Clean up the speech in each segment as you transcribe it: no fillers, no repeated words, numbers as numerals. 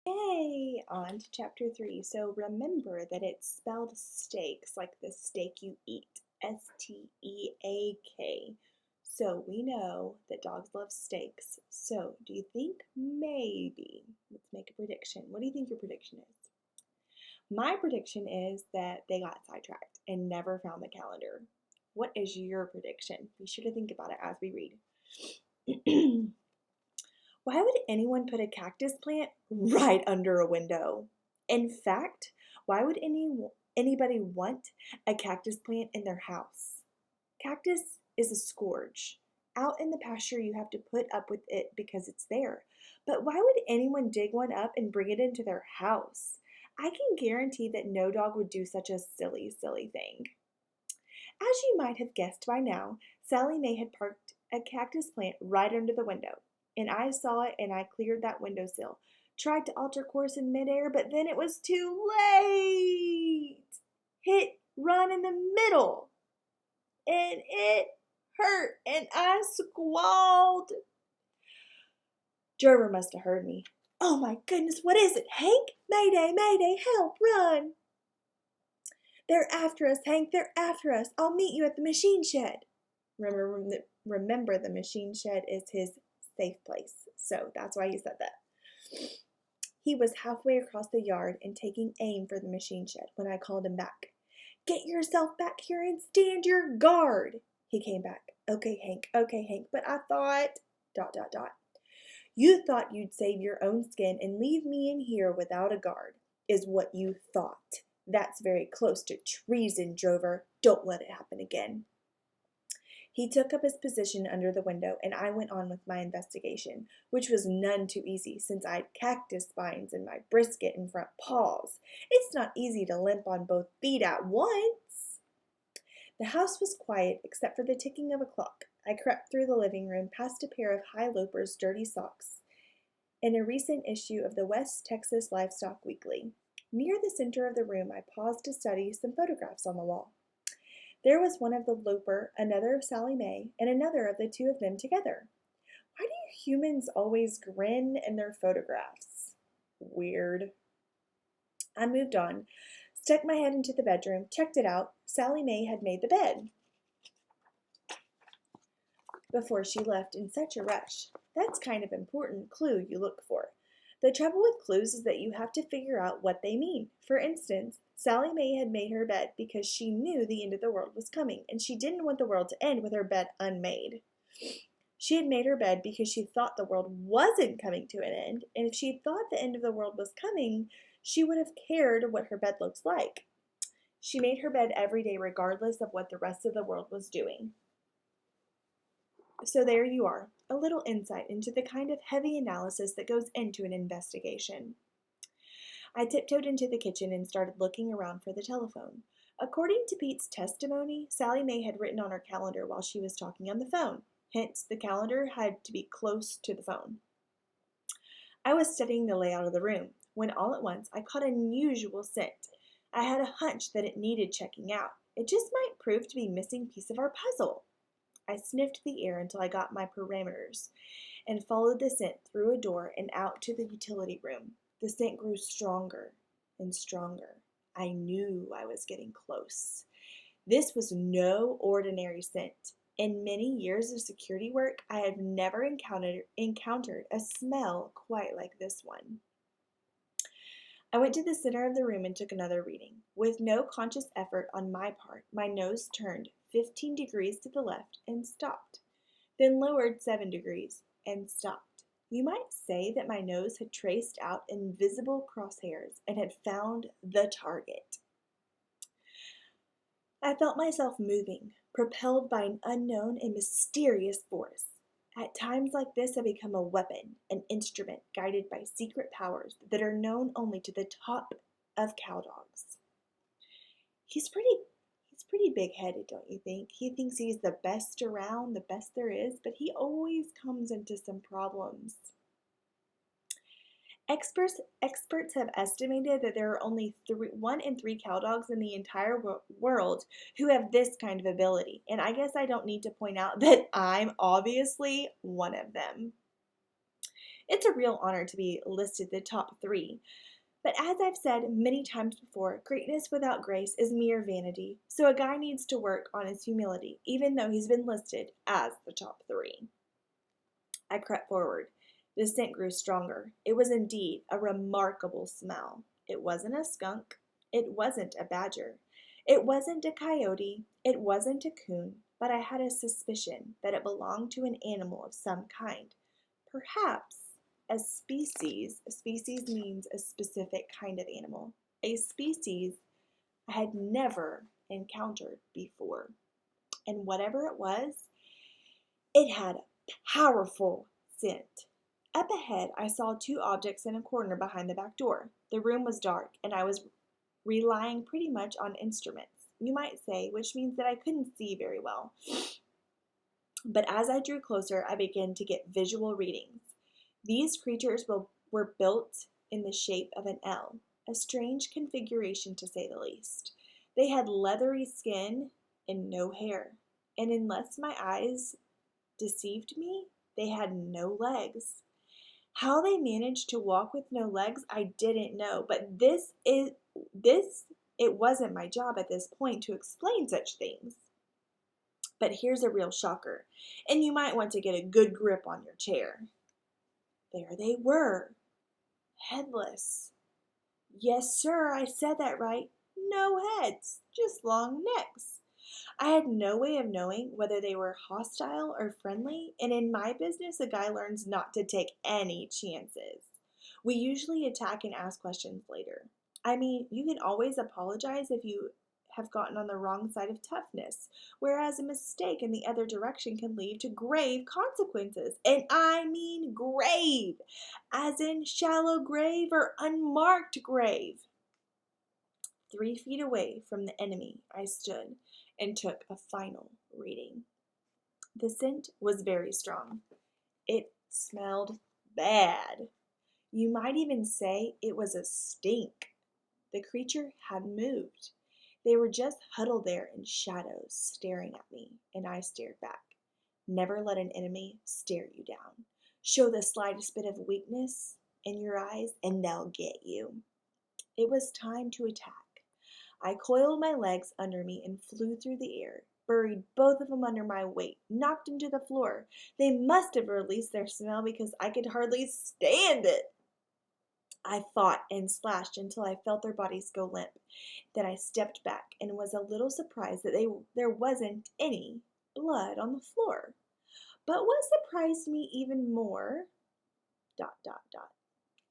Yay! On to chapter 3. So remember that it's spelled steaks, like the steak you eat. Steak. So we know that dogs love steaks. So do you think maybe, let's make a prediction. What do you think your prediction is? My prediction is that they got sidetracked and never found the calendar. What is your prediction? Be sure to think about it as we read. Why would anyone put a cactus plant right under a window? In fact, why would anybody want a cactus plant in their house? Cactus is a scourge. Out in the pasture, you have to put up with it because it's there. But why would anyone dig one up and bring it into their house? I can guarantee that no dog would do such a silly thing. As you might have guessed by now, Sally Mae had parked a cactus plant right under the window, and I saw it and I cleared that windowsill. Tried to alter course in midair, but then it was too late. Hit run in the middle, and it hurt, and I squalled. Drover must have heard me. Oh my goodness, what is it, Hank? Mayday, mayday, help, run! They're after us, Hank, they're after us. I'll meet you at the machine shed. Remember the machine shed is his safe place, so that's why he said that. He was halfway across the yard and taking aim for the machine shed when I called him back. Get yourself back here and stand your guard. He came back. Okay, Hank, but I thought... ... You thought you'd save your own skin and leave me in here without a guard, is what you thought. That's very close to treason, Drover. Don't let it happen again. He took up his position under the window, and I went on with my investigation, which was none too easy since I had cactus spines in my brisket and front paws. It's not easy to limp on both feet at once. The house was quiet except for the ticking of a clock. I crept through the living room, past a pair of high loafers' dirty socks, in a recent issue of the West Texas Livestock Weekly. Near the center of the room, I paused to study some photographs on the wall. There was one of the loafer, another of Sally Mae, and another of the two of them together. Why do humans always grin in their photographs? Weird. I moved on, stuck my head into the bedroom, checked it out. Sally Mae had made the bed before she left in such a rush. That's kind of important clue you look for. The trouble with clues is that you have to figure out what they mean. For instance, Sally Mae had made her bed because she knew the end of the world was coming, and she didn't want the world to end with her bed unmade. She had made her bed because she thought the world wasn't coming to an end, and if she thought the end of the world was coming, she would have cared what her bed looks like. She made her bed every day regardless of what the rest of the world was doing. So there you are, a little insight into the kind of heavy analysis that goes into an investigation. I tiptoed into the kitchen and started looking around for the telephone. According to Pete's testimony, Sally Mae had written on her calendar while she was talking on the phone. Hence, the calendar had to be close to the phone. I was studying the layout of the room when all at once I caught an unusual scent. I had a hunch that it needed checking out. It just might prove to be a missing piece of our puzzle. I sniffed the air until I got my parameters and followed the scent through a door and out to the utility room. The scent grew stronger and stronger. I knew I was getting close. This was no ordinary scent. In many years of security work, I have never encountered a smell quite like this one. I went to the center of the room and took another reading. With no conscious effort on my part, my nose turned 15 degrees to the left and stopped, then lowered 7 degrees and stopped. You might say that my nose had traced out invisible crosshairs and had found the target. I felt myself moving, propelled by an unknown and mysterious force. At times like this, I become a weapon, an instrument guided by secret powers that are known only to the top of cowdogs. He's pretty big-headed, don't you think? He thinks he's the best around, the best there is, but he always comes into some problems. Experts have estimated that there are only 1 in 3 cowdogs in the entire world who have this kind of ability, and I guess I don't need to point out that I'm obviously one of them. It's a real honor to be listed the top 3. But as I've said many times before, greatness without grace is mere vanity. So a guy needs to work on his humility, even though he's been listed as the top 3. I crept forward. The scent grew stronger. It was indeed a remarkable smell. It wasn't a skunk. It wasn't a badger. It wasn't a coyote. It wasn't a coon. But I had a suspicion that it belonged to an animal of some kind. Perhaps a species. A species means a specific kind of animal. A species I had never encountered before. And whatever it had a powerful scent. Up ahead, I saw 2 objects in a corner behind the back door. The room was dark, and I was relying pretty much on instruments, you might say, which means that I couldn't see very well. But as I drew closer, I began to get visual readings. These creatures were built in the shape of an L, a strange configuration to say the least. They had leathery skin and no hair, and unless my eyes deceived me, they had no legs. How they managed to walk with no legs, I didn't know, but it wasn't my job at this point to explain such things. But here's a real shocker, and you might want to get a good grip on your chair. There they were, headless. Yes, sir, I said that right. No heads, just long necks. I had no way of knowing whether they were hostile or friendly, and in my business, a guy learns not to take any chances. We usually attack and ask questions later. I mean, you can always apologize if you have gotten on the wrong side of toughness, whereas a mistake in the other direction can lead to grave consequences. And I mean grave, as in shallow grave or unmarked grave. 3 feet away from the enemy, I stood and took a final reading. The scent was very strong. It smelled bad. You might even say it was a stink. The creature had moved. They were just huddled there in shadows, staring at me, and I stared back. Never let an enemy stare you down. Show the slightest bit of weakness in your eyes, and they'll get you. It was time to attack. I coiled my legs under me and flew through the air, buried both of them under my weight, knocked them to the floor. They must have released their smell because I could hardly stand it. I fought and slashed until I felt their bodies go limp. Then I stepped back and was a little surprised that there wasn't any blood on the floor. But what surprised me even more, ...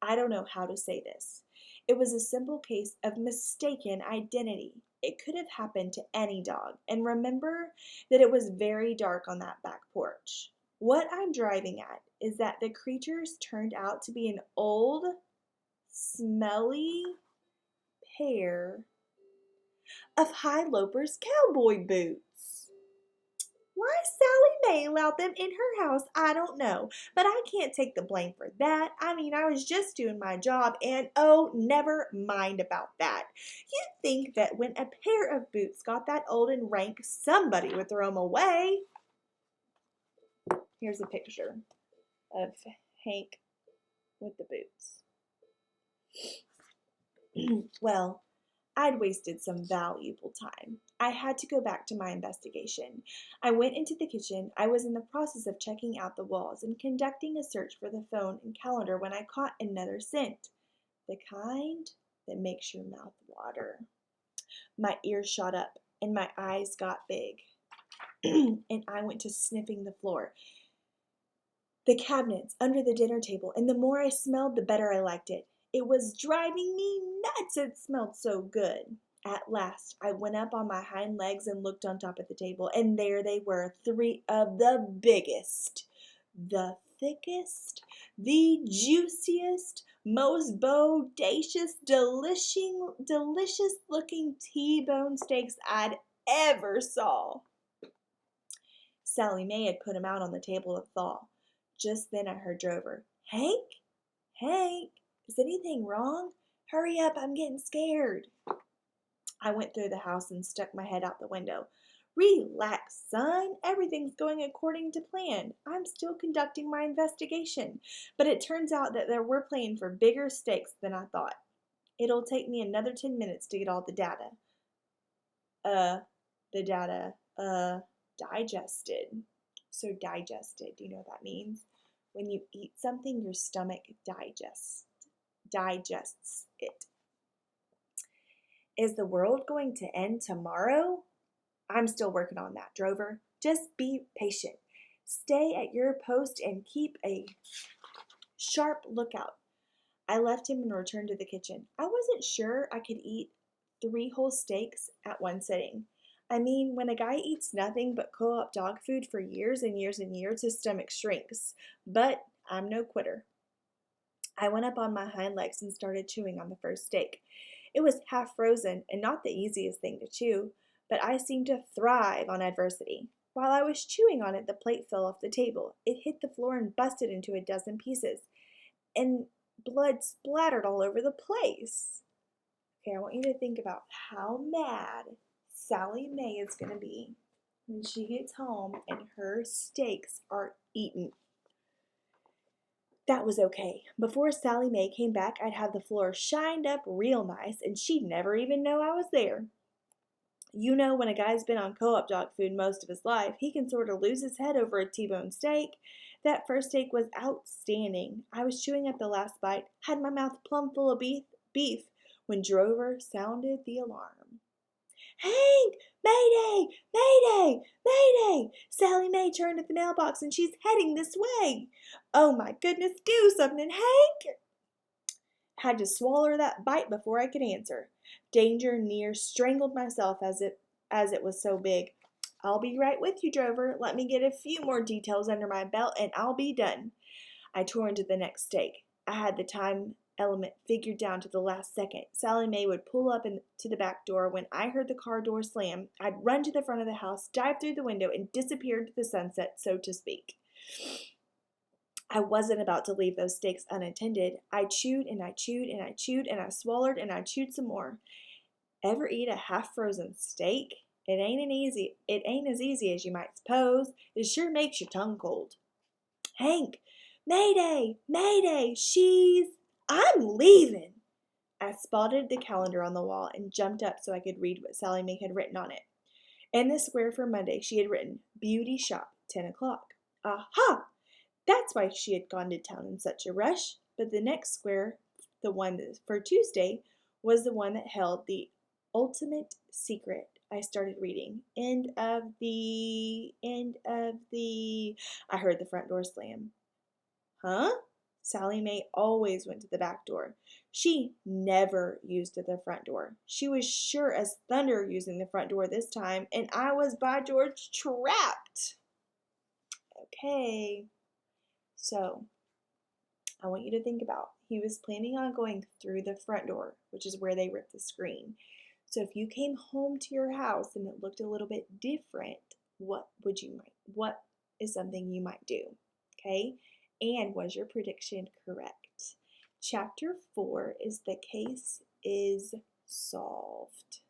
I don't know how to say this. It was a simple case of mistaken identity. It could have happened to any dog. And remember that it was very dark on that back porch. What I'm driving at is that the creatures turned out to be an old, smelly pair of high lopers cowboy boots. Why Sally Mae allowed them in her house, I don't know, but I can't take the blame for that. I mean, I was just doing my job, and oh, never mind about that. You'd think that when a pair of boots got that old and rank, somebody would throw them away. Here's a picture of Hank with the boots. Well, I'd wasted some valuable time. I had to go back to my investigation. I went into the kitchen. I was in the process of checking out the walls and conducting a search for the phone and calendar when I caught another scent, the kind that makes your mouth water. My ears shot up and my eyes got big, and I went to sniffing the floor, the cabinets, under the dinner table, and the more I smelled, the better I liked it. It was driving me nuts. It smelled so good. At last, I went up on my hind legs and looked on top of the table, and there they were, 3 of the biggest, the thickest, the juiciest, most bodacious, delicious-looking T-bone steaks I'd ever saw. Sally Mae had put 'em out on the table to thaw. Just then I heard Drover. Hank? Hank? Is anything wrong? Hurry up, I'm getting scared. I went through the house and stuck my head out the window. Relax, son. Everything's going according to plan. I'm still conducting my investigation, but it turns out that we're playing for bigger stakes than I thought. It'll take me another 10 minutes to get all the data. Digested. So digested, do you know what that means? When you eat something, your stomach digests it. Is the world going to end tomorrow? I'm still working on that, Drover. Just be patient. Stay at your post and keep a sharp lookout. I left him and returned to the kitchen. I wasn't sure I could eat 3 whole steaks at one sitting. I mean, when a guy eats nothing but co-op dog food for years and years and years, his stomach shrinks. But I'm no quitter. I went up on my hind legs and started chewing on the first steak. It was half frozen and not the easiest thing to chew, but I seemed to thrive on adversity. While I was chewing on it, the plate fell off the table. It hit the floor and busted into a dozen pieces, and blood splattered all over the place. Okay, I want you to think about how mad Sally Mae is going to be when she gets home and her steaks are eaten. That was okay. Before Sally Mae came back, I'd have the floor shined up real nice, and she'd never even know I was there. You know, when a guy's been on co-op dog food most of his life, he can sort of lose his head over a T-bone steak. That first steak was outstanding. I was chewing up the last bite, had my mouth plumb full of beef when Drover sounded the alarm. Hank! Mayday! Mayday! Mayday! Sally Mae turned at the mailbox and she's heading this way. Oh my goodness, do something, Hank! Had to swallow that bite before I could answer. Danger near strangled myself as it was so big. I'll be right with you, Drover. Let me get a few more details under my belt and I'll be done. I tore into the next steak. I had the time element figured down to the last second. Sally Mae would pull up to the back door. When I heard the car door slam, I'd run to the front of the house, dive through the window, and disappear into the sunset, so to speak. I wasn't about to leave those steaks unattended. I chewed and I chewed and I chewed and I swallowed and I chewed some more. Ever eat a half-frozen steak? It ain't as easy as you might suppose. It sure makes your tongue cold. Hank! Mayday! Mayday! I'm leaving! I spotted the calendar on the wall and jumped up so I could read what Sally Mae had written on it. In the square for Monday, she had written, Beauty Shop, 10 o'clock. Aha! That's why she had gone to town in such a rush. But the next square, the one for Tuesday, was the one that held the ultimate secret. I started reading. End of the. I heard the front door slam. Huh? Sally Mae always went to the back door. She never used the front door. She was sure as thunder using the front door this time, and I was, by George, trapped. Okay. So, I want you to think about, he was planning on going through the front door, which is where they ripped the screen. So if you came home to your house and it looked a little bit different, what is something you might do? Okay? And was your prediction correct? Chapter 4 is the case is solved.